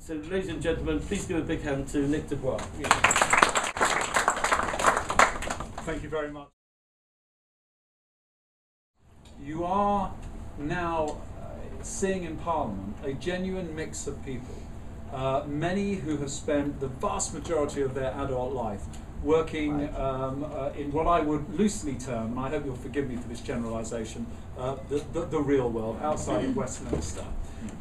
So, ladies and gentlemen, please give a big hand to Nick Dubois. Thank you very much. You are now seeing in Parliament a genuine mix of people, many who have spent the vast majority of their adult life working in what I would loosely term, and I hope you'll forgive me for this generalisation, the real world, outside of Westminster.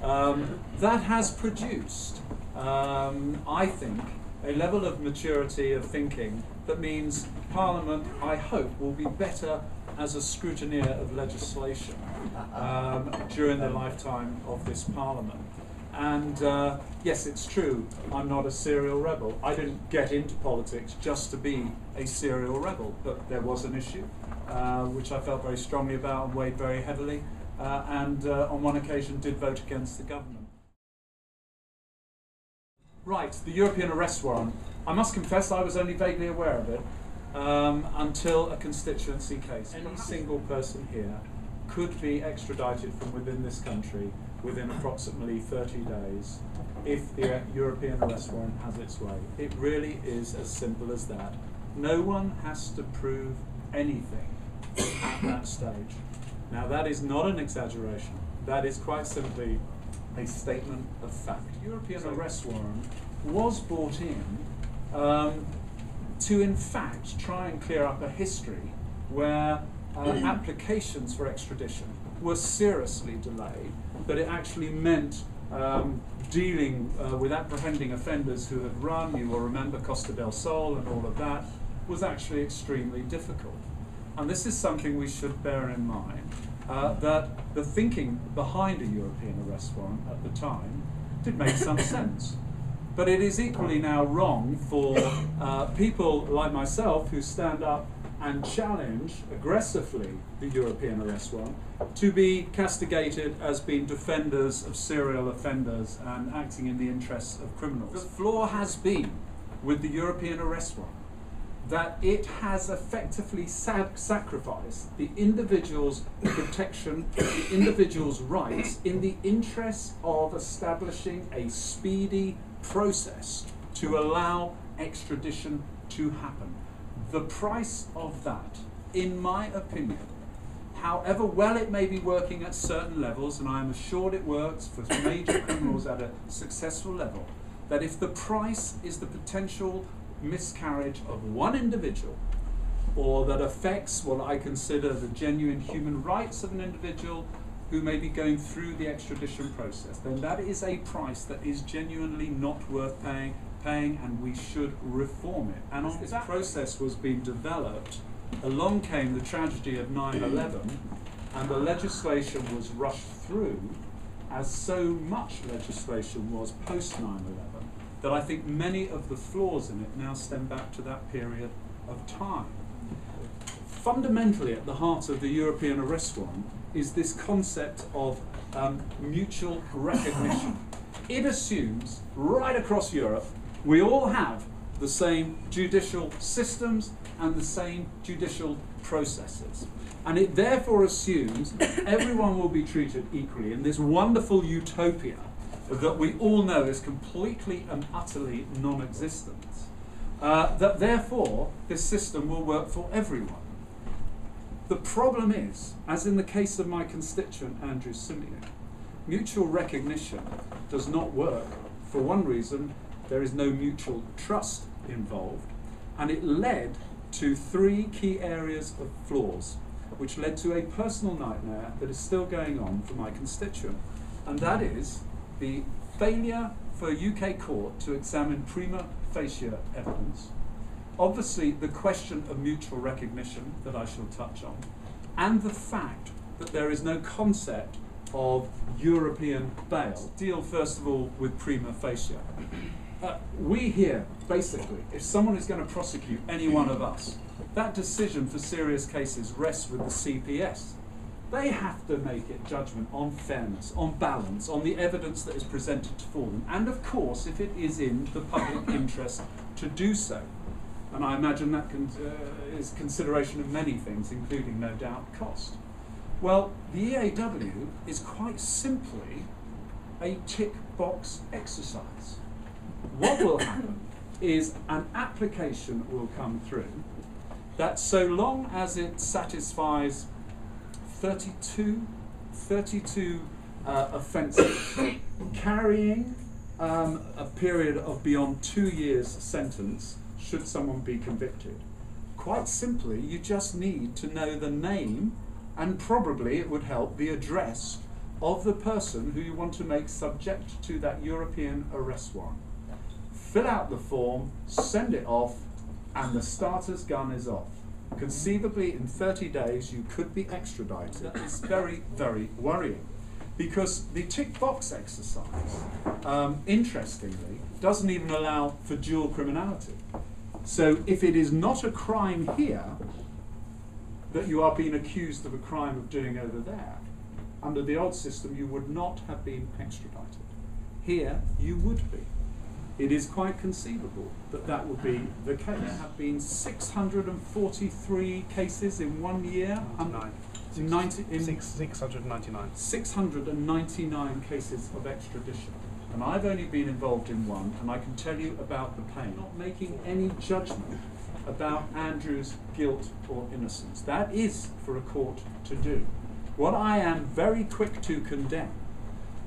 That has produced, I think, a level of maturity of thinking that means Parliament, I hope, will be better as a scrutineer of legislation during the lifetime of this Parliament. And yes, it's true, I'm not a serial rebel. I didn't get into politics just to be a serial rebel, but there was an issue which I felt very strongly about and weighed very heavily, and on one occasion did vote against the government. Right, the European Arrest Warrant. I must confess I was only vaguely aware of it until a constituency case. Any single person here could be extradited from within this country within approximately 30 days if the European Arrest Warrant has its way. It really is as simple as that. No one has to prove anything at that stage. Now that is not an exaggeration. That is quite simply a statement of fact. The European Arrest Warrant was brought in to in fact try and clear up a history where applications for extradition were seriously delayed, but it actually meant dealing with apprehending offenders who had run, you will remember Costa del Sol and all of that, was actually extremely difficult. And this is something we should bear in mind, that the thinking behind a European arrest warrant at the time did make some sense. But it is equally now wrong for people like myself who stand up and challenge aggressively the European arrest warrant to be castigated as being defenders of serial offenders and acting in the interests of criminals. The flaw has been with the European arrest warrant that it has effectively sacrificed the individual's protection, the individual's rights in the interest of establishing a speedy process to allow extradition to happen. The price of that, in my opinion, however well it may be working at certain levels, and I am assured it works for major criminals at a successful level, that if the price is the potential miscarriage of one individual, or that affects what I consider the genuine human rights of an individual who may be going through the extradition process, then that is a price that is genuinely not worth paying, and we should reform it. And as this process was being developed, along came the tragedy of 9/11, and the legislation was rushed through, as so much legislation was post 9/11, that I think many of the flaws in it now stem back to that period of time. Fundamentally at the heart of the European arrest warrant is this concept of mutual recognition. It assumes right across Europe we all have the same judicial systems and the same judicial processes. And it therefore assumes everyone will be treated equally in this wonderful utopia that we all know is completely and utterly non-existent. That therefore this system will work for everyone. The problem is, as in the case of my constituent Andrew Simeon, mutual recognition does not work. For one reason, there is no mutual trust involved, and it led to three key areas of flaws, which led to a personal nightmare that is still going on for my constituent, and that is the failure for a UK court to examine prima facie evidence, obviously the question of mutual recognition that I shall touch on, and the fact that there is no concept of European bail. Deal first of all with prima facie. We here, basically, if someone is going to prosecute any one of us, that decision for serious cases rests with the CPS. They have to make a judgment on fairness, on balance, on the evidence that is presented for them, and of course, if it is in the public interest to do so. And I imagine that is consideration of many things, including, no doubt, cost. Well, the EAW is quite simply a tick box exercise. What will happen is an application will come through that, so long as it satisfies 32 offences carrying a period of beyond 2 years sentence, should someone be convicted. Quite simply, you just need to know the name, and probably it would help the address of the person who you want to make subject to that European arrest warrant. Fill out the form, send it off, and the starter's gun is off. Conceivably, in 30 days, you could be extradited. It's very, very worrying, because the tick box exercise, interestingly, doesn't even allow for dual criminality. So if it is not a crime here that you are being accused of a crime of doing over there, under the old system you would not have been extradited. Here you would be. It is quite conceivable that that would be the case. There have been 643 cases in 1 year. 699. 699 cases of extradition. And I've only been involved in one, and I can tell you about the pain. Not making any judgment about Andrew's guilt or innocence. That is for a court to do. What I am very quick to condemn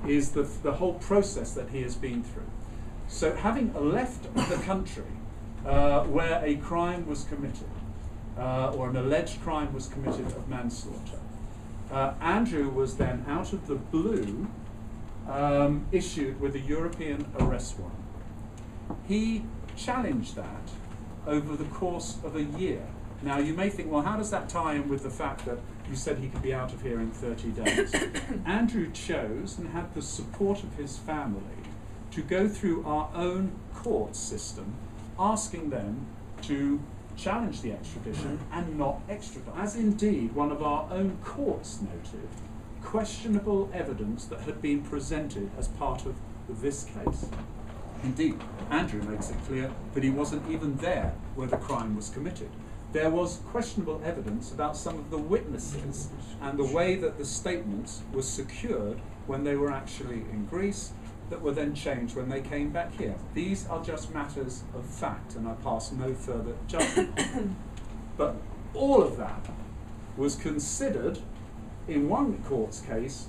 is the whole process that he has been through. So having left the country where a crime was committed, or an alleged crime was committed of manslaughter, Andrew was then, out of the blue, issued with a European arrest warrant. He challenged that over the course of a year. Now you may think, well, how does that tie in with the fact that you said he could be out of here in 30 days? Andrew chose, and had the support of his family, to go through our own court system, asking them to challenge the extradition and not extradite. As indeed one of our own courts noted, questionable evidence that had been presented as part of this case. Indeed, Andrew makes it clear that he wasn't even there where the crime was committed. There was questionable evidence about some of the witnesses and the way that the statements were secured when they were actually in Greece, that were then changed when they came back here. These are just matters of fact, and I pass no further judgment on. But all of that was considered, in one court's case,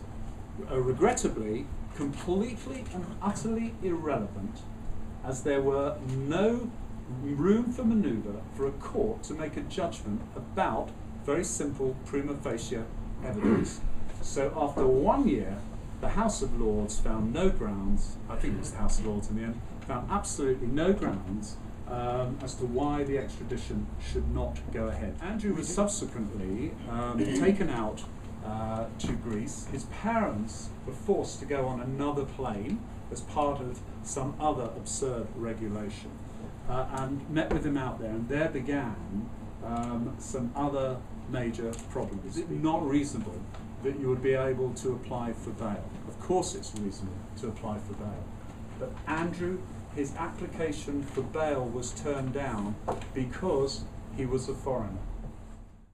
regrettably, completely and utterly irrelevant, as there were no room for manoeuvre for a court to make a judgment about very simple prima facie evidence. So after 1 year, the House of Lords found no grounds, I think it was the House of Lords in the end, found absolutely no grounds as to why the extradition should not go ahead. Andrew was subsequently taken out to Greece. His parents were forced to go on another plane as part of some other absurd regulation, and met with him out there, and there began some other major problems. It's not reasonable that you would be able to apply for bail. Of course it's reasonable to apply for bail. But Andrew, his application for bail was turned down because he was a foreigner.